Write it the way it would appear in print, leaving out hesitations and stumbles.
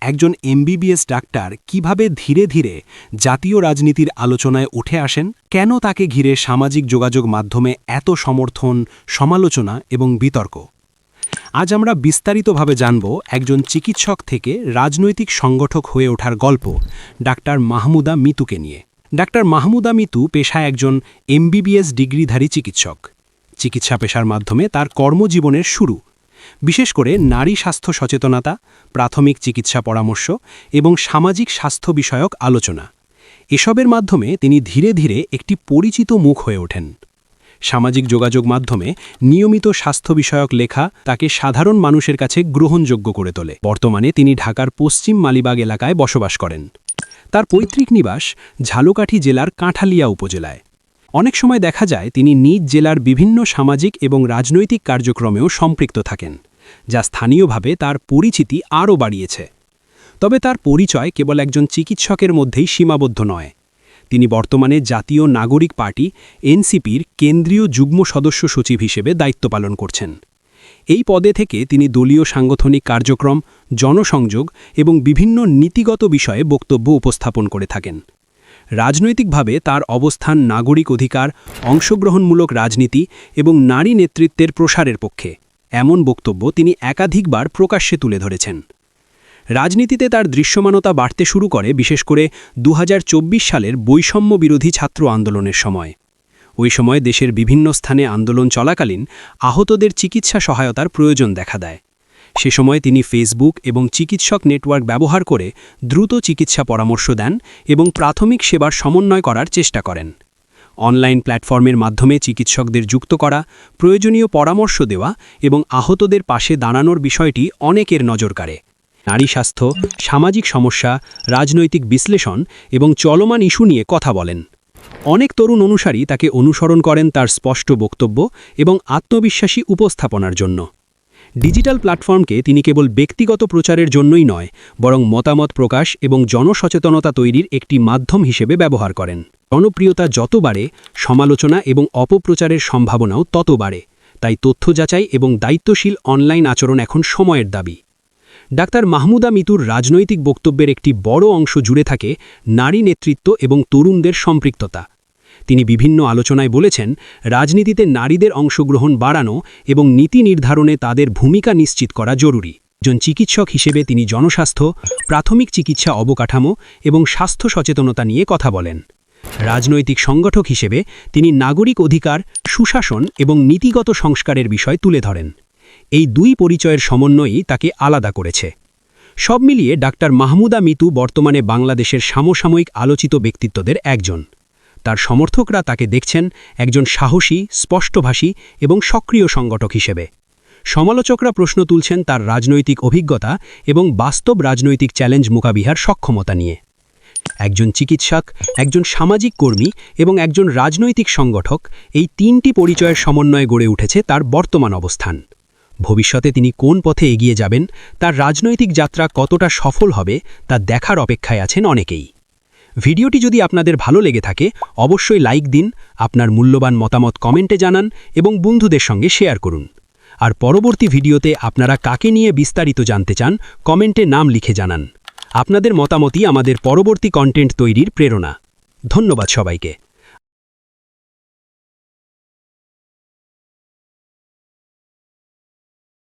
একজন MBBS doctor কিভাবে ধীরে ধীরে জাতীয় রাজনীতির আলোচনায় উঠে আসেন, কেন তাকে ঘিরে সামাজিক যোগাযোগ মাধ্যমে এত সমর্থন, সমালোচনা এবং বিতর্ক। আজ আমরা বিস্তারিতভাবে জানব একজন চিকিৎসক থেকে রাজনৈতিক সংগঠক হয়ে ওঠার গল্প ডাক্তার মাহমুদা মিতুকে নিয়ে। ডাক্তার মাহমুদা মিতু পেশায় একজন এমবিবিএস ডিগ্রিধারী চিকিৎসক। চিকিৎসা পেশার মাধ্যমে তার কর্মজীবনের শুরু, বিশেষ করে নারী স্বাস্থ্য সচেতনতা, প্রাথমিক চিকিৎসা পরামর্শ এবং সামাজিক স্বাস্থ্য বিষয়ক আলোচনা। এসবের মাধ্যমে তিনি ধীরে ধীরে একটি পরিচিত মুখ হয়ে ওঠেন। সামাজিক যোগাযোগ মাধ্যমে নিয়মিত স্বাস্থ্য বিষয়ক লেখা তাকে সাধারণ মানুষের কাছে গ্রহণযোগ্য করে তোলে। বর্তমানে তিনি ঢাকার পশ্চিম মালিবাগ এলাকায় বসবাস করেন। তার পৈতৃক নিবাস ঝালকাঠি জেলার কাঁঠালিয়া উপজেলায়। অনেক সময় দেখা যায় তিনি নিজ জেলার বিভিন্ন সামাজিক এবং রাজনৈতিক কার্যক্রমেও সম্পৃক্ত থাকেন, যা স্থানীয়ভাবে তার পরিচিতি আরও বাড়িয়েছে। তবে তার পরিচয় কেবল একজন চিকিৎসকের মধ্যেই সীমাবদ্ধ নয়। তিনি বর্তমানে জাতীয় নাগরিক পার্টি এনসিপির কেন্দ্রীয় যুগ্ম সদস্য সচিব হিসেবে দায়িত্ব পালন করছেন। এই পদে থেকে তিনি দলীয় সাংগঠনিক কার্যক্রম, জনসংযোগ এবং বিভিন্ন নীতিগত বিষয়ে বক্তব্য উপস্থাপন করে থাকেন। রাজনৈতিকভাবে তার অবস্থান নাগরিক অধিকার, অংশগ্রহণমূলক রাজনীতি এবং নারী নেতৃত্বের প্রসারের পক্ষে। এমন বক্তব্য তিনি একাধিকবার প্রকাশ্যে তুলে ধরেছেন। রাজনীতিতে তার দৃশ্যমানতা বাড়তে শুরু করে বিশেষ করে ২০২৪ সালের বৈষম্য বিরোধী ছাত্র আন্দোলনের সময়। ওই সময় দেশের বিভিন্ন স্থানে আন্দোলন চলাকালীন আহতদের চিকিৎসা সহায়তার প্রয়োজন দেখা দেয়। সে সময় তিনি ফেসবুক এবং চিকিৎসক নেটওয়ার্ক ব্যবহার করে দ্রুত চিকিৎসা পরামর্শ দেন এবং প্রাথমিক সেবার সমন্বয় করার চেষ্টা করেন। অনলাইন প্ল্যাটফর্মের মাধ্যমে চিকিৎসকদের যুক্ত করা, প্রয়োজনীয় পরামর্শ দেওয়া এবং আহতদের পাশে দাঁড়ানোর বিষয়টি অনেকের নজর কাড়ে। নারী স্বাস্থ্য, সামাজিক সমস্যা, রাজনৈতিক বিশ্লেষণ এবং চলমান ইস্যু নিয়ে কথা বলেন। অনেক তরুণ অনুসারী তাকে অনুসরণ করেন তার স্পষ্ট বক্তব্য এবং আত্মবিশ্বাসী উপস্থাপনার জন্য। ডিজিটাল প্ল্যাটফর্মকে তিনি কেবল ব্যক্তিগত প্রচারের জন্যই নয়, বরং মতামত প্রকাশ এবং জনসচেতনতা তৈরির একটি মাধ্যম হিসেবে ব্যবহার করেন। জনপ্রিয়তা যত বাড়ে, সমালোচনা এবং অপপ্রচারের সম্ভাবনাও তত বাড়ে। তাই তথ্য যাচাই এবং দায়িত্বশীল অনলাইন আচরণ এখন সময়ের দাবি। ডাক্তার মাহমুদা মিতুর রাজনৈতিক বক্তব্যের একটি বড় অংশ জুড়ে থাকে নারী নেতৃত্ব এবং তরুণদের সম্পৃক্ততা। তিনি বিভিন্ন আলোচনায় বলেছেন, রাজনীতিতে নারীদের অংশগ্রহণ বাড়ানো এবং নীতি নির্ধারণে তাদের ভূমিকা নিশ্চিত করা জরুরি। একজন চিকিৎসক হিসেবে তিনি জনস্বাস্থ্য, প্রাথমিক চিকিৎসা অবকাঠামো এবং স্বাস্থ্য সচেতনতা নিয়ে কথা বলেন। রাজনৈতিক সংগঠক হিসেবে তিনি নাগরিক অধিকার, সুশাসন এবং নীতিগত সংস্কারের বিষয় তুলে ধরেন। এই দুই পরিচয়ের সমন্বয়ই তাকে আলাদা করেছে। সব মিলিয়ে ডাক্তার মাহমুদা মিতু বর্তমানে বাংলাদেশের সমসাময়িক আলোচিত ব্যক্তিত্বদের একজন। তার সমর্থকরা তাকে দেখছেন একজন সাহসী, স্পষ্টভাষী এবং সক্রিয় সংগঠক হিসেবে। সমালোচকরা প্রশ্ন তুলছেন তার রাজনৈতিক অভিজ্ঞতা এবং বাস্তব রাজনৈতিক চ্যালেঞ্জ মোকাবিলার সক্ষমতা নিয়ে। একজন চিকিৎসক, একজন সামাজিক কর্মী এবং একজন রাজনৈতিক সংগঠক, এই তিনটি পরিচয়ের সমন্বয়ে গড়ে উঠেছে তার বর্তমান অবস্থান। ভবিষ্যতে তিনি কোন পথে এগিয়ে যাবেন, তার রাজনৈতিক যাত্রা কতটা সফল হবে, তা দেখার অপেক্ষায় আছেন অনেকেই। ভিডিওটি যদি আপনাদের ভালো লেগে থাকে অবশ্যই লাইক দিন, আপনার মূল্যবান মতামত কমেন্টে জানান এবং বন্ধুদের সঙ্গে শেয়ার করুন। আর পরবর্তী ভিডিওতে আপনারা কাকে নিয়ে বিস্তারিত জানতে চান কমেন্টে নাম লিখে জানান। আপনাদের মতামতই আমাদের পরবর্তী কন্টেন্ট তৈরির প্রেরণা। ধন্যবাদ সবাইকে।